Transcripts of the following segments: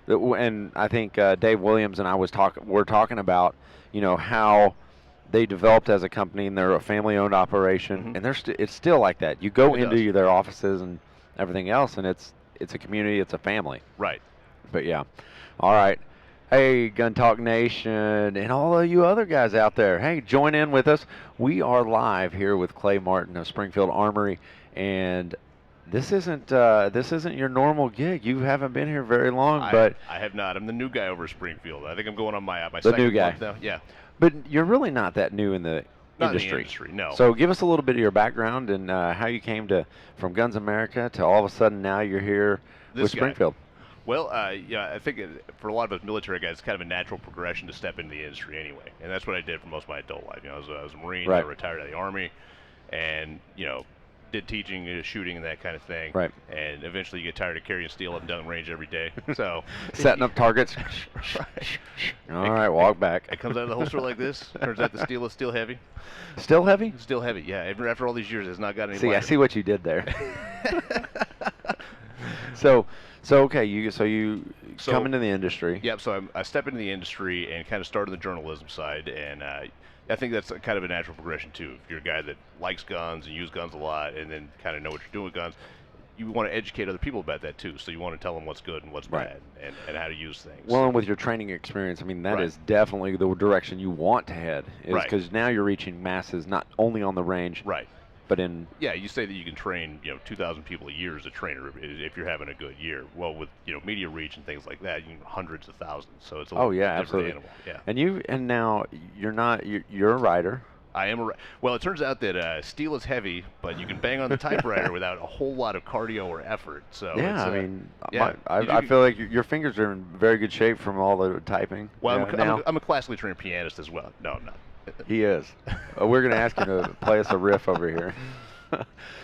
And I think Dave Williams and I we're talking about, how they developed as a company, and they're a family-owned operation, Hmm. and it's still like that. You go It does. into their offices and everything else, and it's a community, it's a family. Right. But yeah, all right. Hey, Gun Talk Nation, and all of you other guys out there. Hey, join in with us. We are live here with Clay Martin of Springfield Armory, and this isn't your normal gig. You haven't been here very long, but I have not. I'm the new guy over at Springfield. I think I'm going on my the new second guy. month now. Yeah. But you're really not that new in the Not in the industry. industry, no. So give us a little bit of your background and how you came to from Guns America to all of a sudden now you're here with This guy. Springfield. Well, yeah, I think for a lot of us military guys, it's kind of a natural progression to step into the industry anyway, and that's what I did for most of my adult life. I was a Marine, I Right. retired out of the Army, and did teaching, shooting, and that kind of thing. Right. And eventually, you get tired of carrying steel up and down the range every day. So Setting up targets. Right. All right, walk back. It comes out of the holster like this. Turns out the steel is still heavy. Still heavy? It's still heavy. Yeah. After all these years, it's not got any. See, I lighter. see what you did there. So, okay, you come into the industry. Yep. So I step into the industry and kind of start on the journalism side, and I think that's kind of a natural progression too. If you're a guy that likes guns and use guns a lot, and then kind of know what you're doing with guns, you want to educate other people about that too. So you want to tell them what's good and what's Right. bad, and how to use things. Well, and with your training experience, I mean, that Right. is definitely the direction you want to head. Is Right. because now you're reaching masses not only on the range, Right. but in Yeah, you say that you can train, 2,000 people a year as a trainer if you're having a good year. Well, with media reach and things like that, you can hundreds of thousands. So it's a oh little yeah, different absolutely. animal. Yeah. And now you're a writer. I am well. It turns out that steel is heavy, but you can bang on the typewriter without a whole lot of cardio or effort. So Yeah, it's, I mean, yeah, I feel like your fingers are in very good shape from all the typing. well, now. I'm a classically trained pianist as well. No, I'm not. He is. We're going to ask him to play us a riff over here.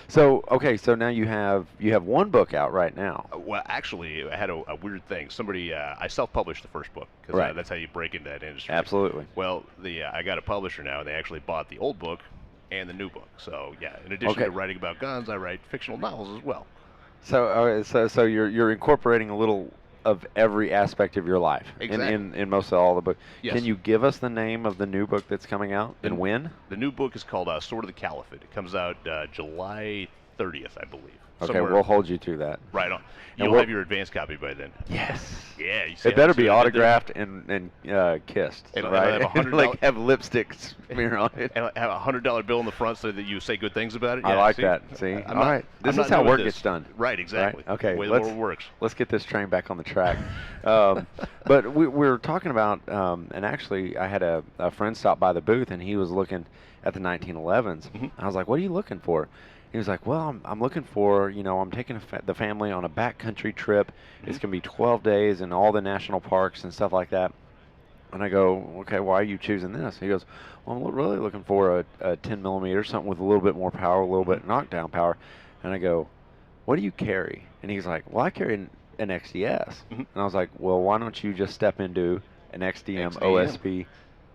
So okay, so now you have one book out right now. Well, actually, I had a weird thing. Somebody, I self-published the first book because Right. that's how you break into that industry. Absolutely. Well, I got a publisher now, and they actually bought the old book and the new book. So yeah, in addition Okay. to writing about guns, I write fictional novels as well. So you're incorporating a little of every aspect of your life Exactly. in most of all the books. Yes. Can you give us the name of the new book that's coming out and when? The new book is called Sword of the Caliphate. It comes out July 30th, I believe. Okay, Somewhere we'll hold you to that. right on. And You'll we'll- have your advance copy by then. Yes. Yeah, you see It how better soon be I did there? autographed and kissed, It'll right? have $100 like have lipstick smear on it. And have a $100 bill in the front so that you say good things about it. I Yeah, like see? that. See, I'm all not- right. This I'm is not how new at work this. gets done. Right, exactly. Right? Okay, Way the let's world works. let's get this train back on the track. But we're talking about, and actually, I had a friend stop by the booth, and he was looking at the 1911s. Mhm. I was like, "What are you looking for?" He was like, "Well, I'm looking for, I'm taking the family on a backcountry trip. It's Mhm. gonna be 12 days in all the national parks and stuff like that." And I go, "Okay, why are you choosing this?" He goes, "Well, I'm really looking for a 10 millimeter, something with a little bit more power, a little bit knockdown power." And I go, "What do you carry?" And he's like, "Well, I carry an XDS." Mhm. And I was like, "Well, why don't you just step into an XDM, XDM. OSP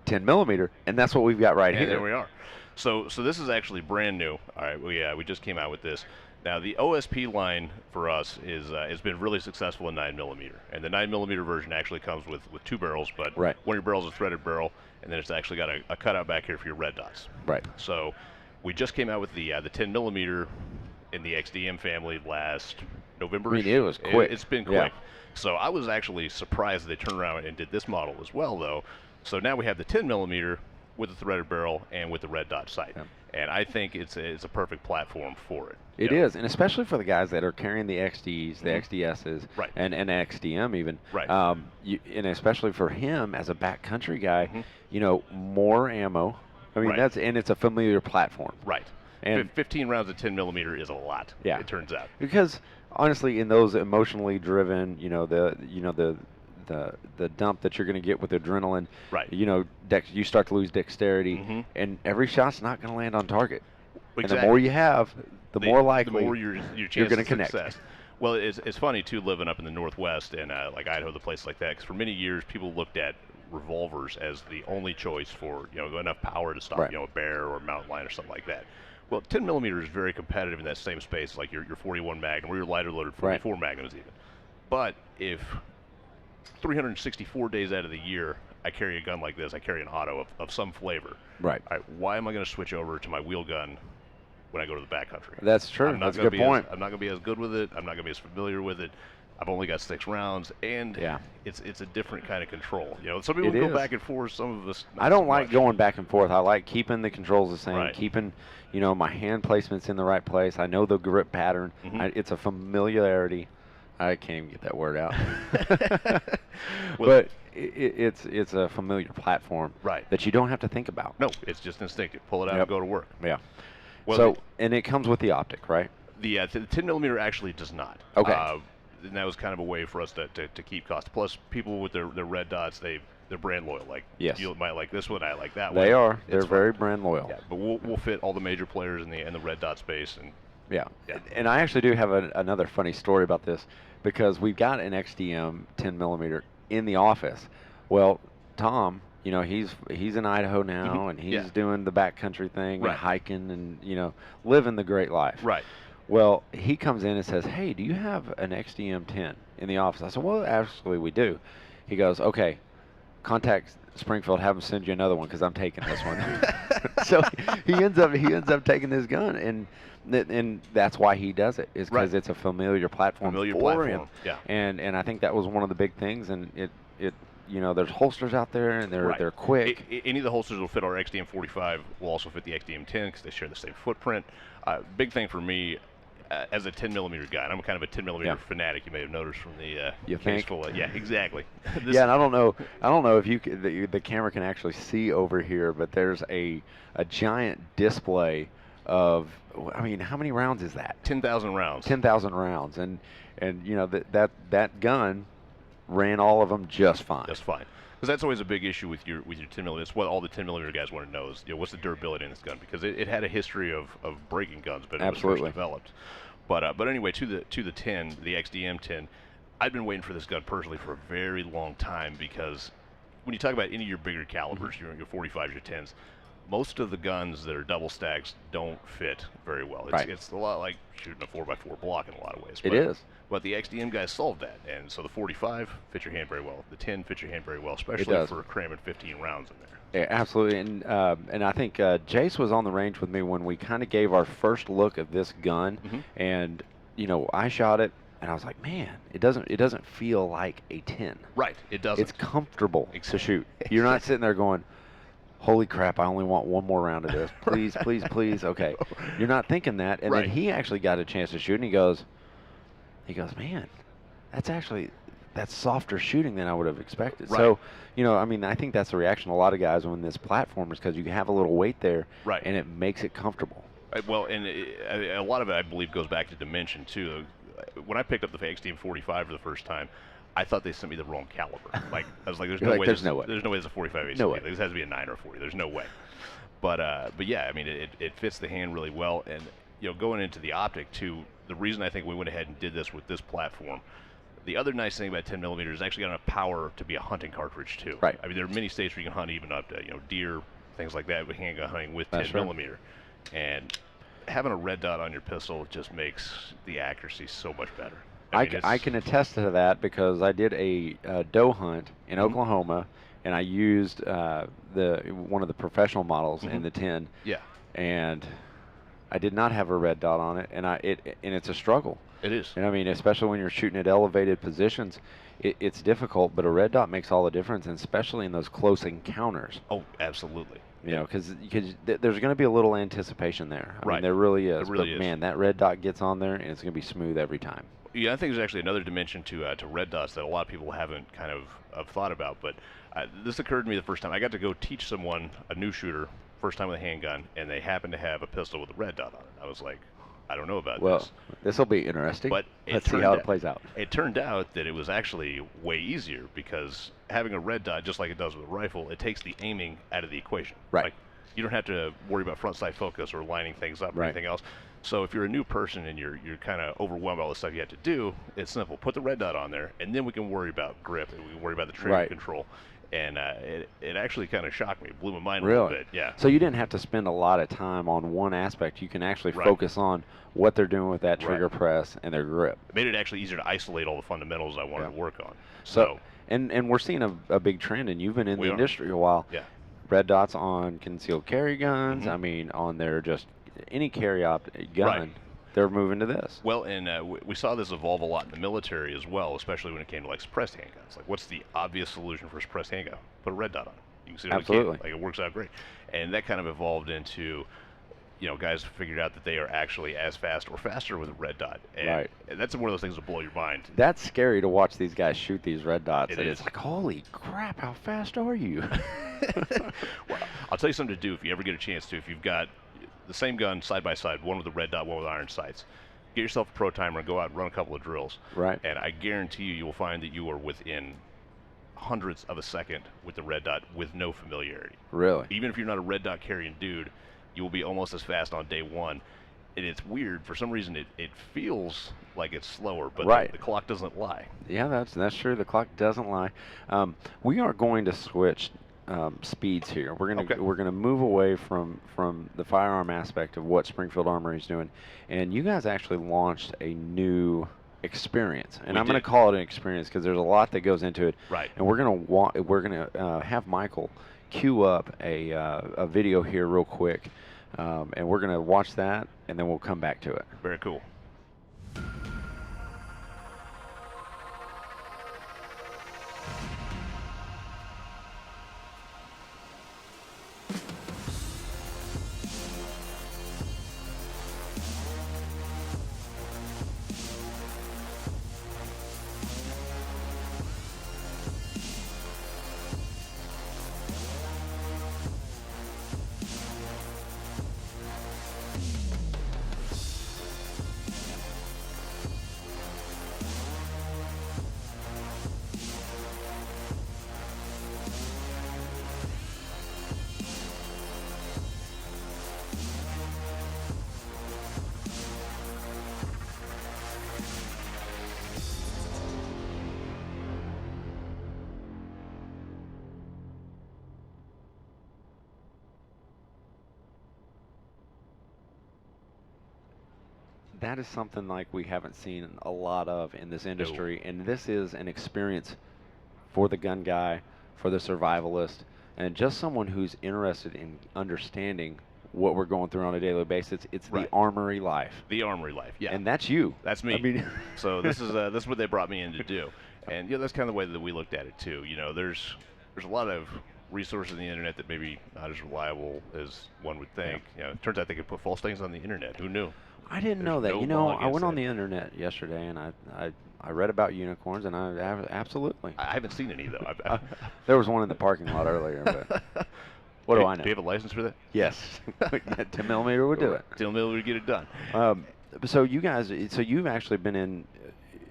10 millimeter?" And that's what we've got right And here. there we are. So this is actually brand new. All right, we just came out with this. Now the OSP line for us is has been really successful in 9mm, and the 9mm version actually comes with two barrels, but Right. one of your barrels is a threaded barrel, and then it's actually got a cutout back here for your red dots. Right. So we just came out with the 10mm in the XDM family last November. I mean, it was quick. It's been Yeah. quick. So I was actually surprised that they turned around and did this model as well, though. So now we have the 10mm with the threaded barrel and with the red dot sight. Yeah. And I think it's a perfect platform for it. It you know? is, and especially for the guys that are carrying the XDs, the Mhm. XDSs, Right. and XDM even. Right. And especially for him as a backcountry guy, Mhm. more ammo. I mean, Right. and it's a familiar platform. Right. And 15 rounds of 10mm is a lot. Yeah. It turns out. because honestly, in those emotionally driven, the dump that you're going to get with adrenaline, Right. you start to lose dexterity, Mhm. and every shot's not going to land on target. And Exactly. the more you have, the more likely the more your you're chance going to of connect. success. Well, it's funny too living up in the Northwest and like Idaho, the place like that. Because for many years, people looked at revolvers as the only choice for enough power to stop Right. a bear or a mountain lion or something like that. Well, 10mm is very competitive in that same space, like your 41 Magnum or your lighter loaded 44 Magnums even. But if 364 days out of the year, I carry a gun like this. I carry an auto of some flavor. Right. All right. Why am I going to switch over to my wheel gun when I go to the backcountry? That's true. That's a good point. I'm not going to be as good with it. I'm not going to be as familiar with it. I've only got 6 rounds, and it's a different kind of control. You know, some people go back and forth. Some of us. I don't like going back and forth. I like keeping the controls the same, Right. keeping, you know, my hand placement's in the right place. I know the grip pattern. It's a familiarity. I can't even get that word out. But it's a familiar platform that you don't have to think about. No, it's just instinctive. Pull it out and go to work. Yeah. Well, so, and it comes with the optic, right? The 10 millimeter actually does not. Okay. And that was kind of a way for us to keep costs. Plus, people with their red dots, they're brand loyal. Like, you might like this one, I like that one. They are. They're very brand loyal. Yeah, but we'll fit all the major players in the red dot space. And and I actually do have another funny story about this, because we've got an XDM 10 millimeter in the office. Well, Tom, you know, he's in Idaho now, and he's doing the backcountry thing, and hiking, and, you know, living the great life. Right. Well, he comes in and says, "Hey, do you have an XDM 10 in the office?" I said, "Well, actually, we do." He goes, "Okay, contact Springfield, have them send you another one, because I'm taking this one." So he ends up taking this gun, and that's why he does it, is because it's a familiar platform for him. Yeah. And I think that was one of the big things, and it you know, there's holsters out there, and they're quick. Any of the holsters will fit our XDM 45. Will also fit the XDM 10 because they share the same footprint. Big thing for me. As a 10 millimeter guy, and I'm kind of a 10 millimeter fanatic. You may have noticed from the yeah, exactly. And I don't know if the camera can actually see over here, but there's a giant display of, I mean, how many rounds is that? 10,000 rounds. 10,000 rounds, and you know, that gun ran all of them just fine. Just fine. Because that's always a big issue with your 10 millimeter. It's what all the 10 millimeter guys want to know is, you know, what's the durability in this gun, because it had a history of breaking guns, but it was first developed. But anyway, to the XDM 10, I'd been waiting for this gun personally for a very long time, because when you talk about any of your bigger calibers, your 45s, your 10s, most of the guns that are double stacks don't fit very well. It's a lot like shooting a 4x4 block in a lot of ways. It is. But the XDM guys solved that, and so the 45 fits your hand very well. The 10 fits your hand very well, especially for cramming 15 rounds in there. Yeah, absolutely, and I think Jace was on the range with me when we kind of gave our first look at this gun, and you know, I shot it, and I was like, man, it doesn't feel like a 10. Right, it doesn't. It's comfortable to shoot. You're not sitting there going, holy crap, I only want one more round of this. Please, please, please. Okay. You're not thinking that. And then he actually got a chance to shoot, and he goes, man, that's softer shooting than I would have expected. So, you know, I mean, I think that's the reaction of a lot of guys when this platform is, because you have a little weight there, and it makes it comfortable. Well, and a lot of it, I believe, goes back to dimension, too. When I picked up the XDM 45 for the first time, I thought they sent me the wrong caliber. Like, I was like, there's no way. There's no way there's a 45 ACP. No way. This has to be a 9 or 40. There's no way. But yeah, I mean, it fits the hand really well. And, you know, going into the optic, too, the reason I think we went ahead and did this with this platform, the other nice thing about 10 millimeters is actually got enough power to be a hunting cartridge, too. Right. I mean, there are many states where you can hunt even up to, you know, deer, things like that, with handgun hunting with 10 millimeter. And having a red dot on your pistol just makes the accuracy so much better. I can attest to that, because I did a doe hunt in Oklahoma, and I used one of the professional models in the 10. Yeah. And I did not have a red dot on it, and it's a struggle. It is. And I mean, especially when you're shooting at elevated positions, it's difficult. But a red dot makes all the difference, and especially in those close encounters. Oh, absolutely. You know, because there's going to be a little anticipation there. I mean, there really is. It really is. Man, that red dot gets on there, and it's going to be smooth every time. Yeah, I think there's actually another dimension to red dots that a lot of people haven't kind of thought about. But this occurred to me the first time. I got to go teach someone, a new shooter, first time with a handgun, and they happened to have a pistol with a red dot on it. I was like, I don't know about this. Well, this will be interesting. But let's see how it plays out. It turned out that it was actually way easier, because having a red dot, just like it does with a rifle, it takes the aiming out of the equation. Right. Like, you don't have to worry about front sight focus or lining things up or anything else. So if you're a new person and you're kind of overwhelmed by all the stuff you have to do, it's simple. Put the red dot on there, and then we can worry about grip, and we can worry about the trigger control. And it actually kind of shocked me. It blew my mind a little bit. Yeah. So you didn't have to spend a lot of time on one aspect. You can actually focus on what they're doing with that trigger press and their grip. It made it actually easier to isolate all the fundamentals I wanted to work on. So And we're seeing a big trend, and you've been in We the are. industry a while. Yeah. Red dots on concealed carry guns. Hmm. I mean, on their just any carry out gun, Right. they're moving to this. Well, and we saw this evolve a lot in the military as well, especially when it came to like suppressed handguns. Like, what's the obvious solution for a suppressed handgun? Put a red dot on it. You can see what it can. Absolutely. Like, it works out great. And that kind of evolved into, guys figured out that they are actually as fast or faster with a red dot. And, Right. and that's one of those things that blow your mind. That's scary to watch these guys shoot these red dots. It and is. It's like, holy crap, how fast are you? Well, I'll tell you something to do if you ever get a chance to. If you've got the same gun side by side, one with a red dot, one with iron sights, get yourself a pro timer and go out and run a couple of drills. Right. And I guarantee you will find that you are within hundredths of a second with the red dot with no familiarity. Really? Even if you're not a red dot carrying dude, you will be almost as fast on day one. And it's weird. For some reason, it feels like it's slower, but Right. the clock doesn't lie. Yeah, that's true. The clock doesn't lie. We are going to switch speeds here. Okay. We're gonna move away from the firearm aspect of what Springfield Armory is doing, and you guys actually launched a new experience, and We I'm gonna did. call it an experience because there's a lot that goes into it. Right. And we're gonna have Michael queue up a video here real quick, and we're gonna watch that, and then we'll come back to it. Very cool. That is something like we haven't seen a lot of in this industry, and this is an experience for the gun guy, for the survivalist, and just someone who's interested in understanding what we're going through on a daily basis. It's Right. the Armory Life, The Armory Life. Yeah. and that's you. That's me. I mean, So this is what they brought me in to do, and that's kind of the way that we looked at it too. There's a lot of resources on the internet that maybe not as reliable as one would think. It turns out they could put false things on the internet. Who knew? I didn't know There's that. no law I against went on that. the internet yesterday, and I read about unicorns, and absolutely. I haven't seen any though. There was one in the parking lot earlier, but what do I know? Do you have a license for that? Yes, 10 millimeter would do it. 10 millimeter to get it done. So you've actually been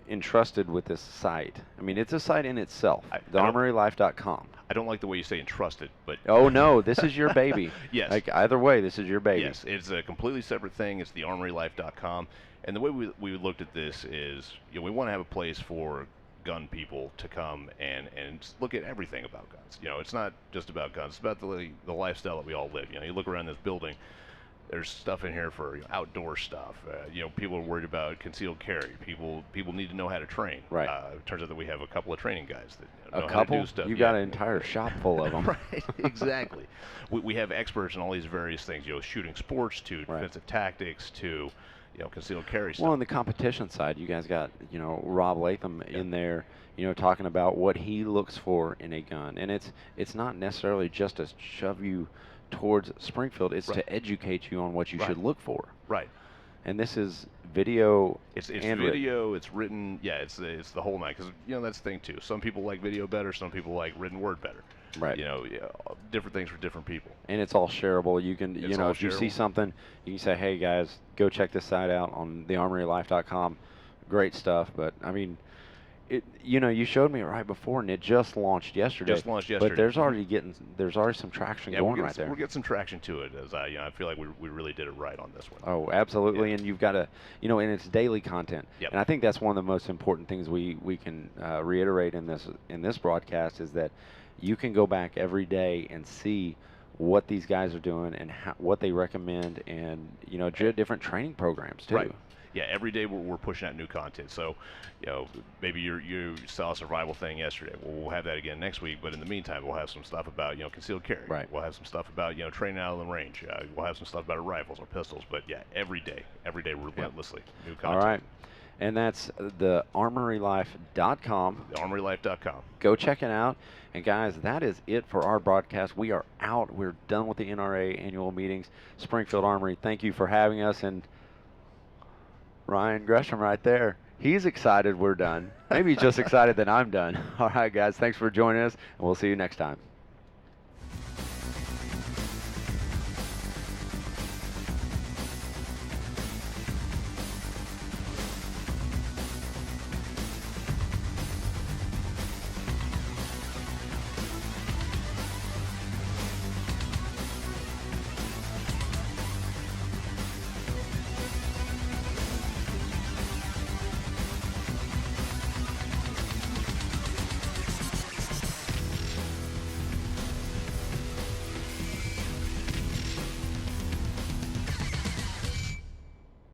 entrusted with this site. I mean, it's a site in itself, I don't- thearmorylife.com. I don't like the way you say entrusted, but Oh no, this is your baby. Yes. Like either way, this is your baby. yes, it's a completely separate thing. It's thearmorylife.com. And the way we looked at this is, we want to have a place for gun people to come and look at everything about guns. It's not just about guns. It's about the lifestyle that we all live. You look around this building. There's stuff in here for outdoor stuff. People are worried about concealed carry. People need to know how to train. Right. It turns out that we have a couple of training guys that know A how to couple? do stuff. You Yeah. got an entire shop full of them. Right, exactly. We have experts in all these various things, shooting sports to Right. defensive tactics to, concealed carry stuff. Well, on the competition side, you guys got, Rob Latham in there, talking about what he looks for in a gun. And it's not necessarily just to shove you towards Springfield, it's Right. to educate you on what you Right. should look for. Right. And this is video It's and video, it's written, yeah, it's the whole night. Because, that's the thing, too. Some people like video better, some people like written word better. Right. Different things for different people. and it's all shareable. You can, It's all if you see shareable. something, you can say, hey guys, go check this site out on thearmorylife.com. Great stuff. But I mean, you showed me it right before, and it just launched yesterday. Just launched yesterday. But there's already some traction Yeah, going right there. we'll get some traction to it. As I feel like we really did it right on this one. Oh, absolutely. Yeah. And you've got to, and it's daily content. Yep. And I think that's one of the most important things we can reiterate in this broadcast is that you can go back every day and see what these guys are doing and what they recommend, and different training programs too. Right. yeah, every day we're pushing out new content. So, maybe you saw a survival thing yesterday. Well, we'll have that again next week. But in the meantime, we'll have some stuff about concealed carry. Right. We'll have some stuff about training out on the range. We'll have some stuff about our rifles or pistols. But yeah, every day, relentlessly new content. All right. And that's the armorylife.com. Armorylife.com. Go check it out. And guys, that is it for our broadcast. We are out. We're done with the NRA annual meetings. Springfield Armory, thank you for having us. And Ryan Gresham right there. He's excited we're done. Maybe he's just excited that I'm done. All right, guys, thanks for joining us, and we'll see you next time.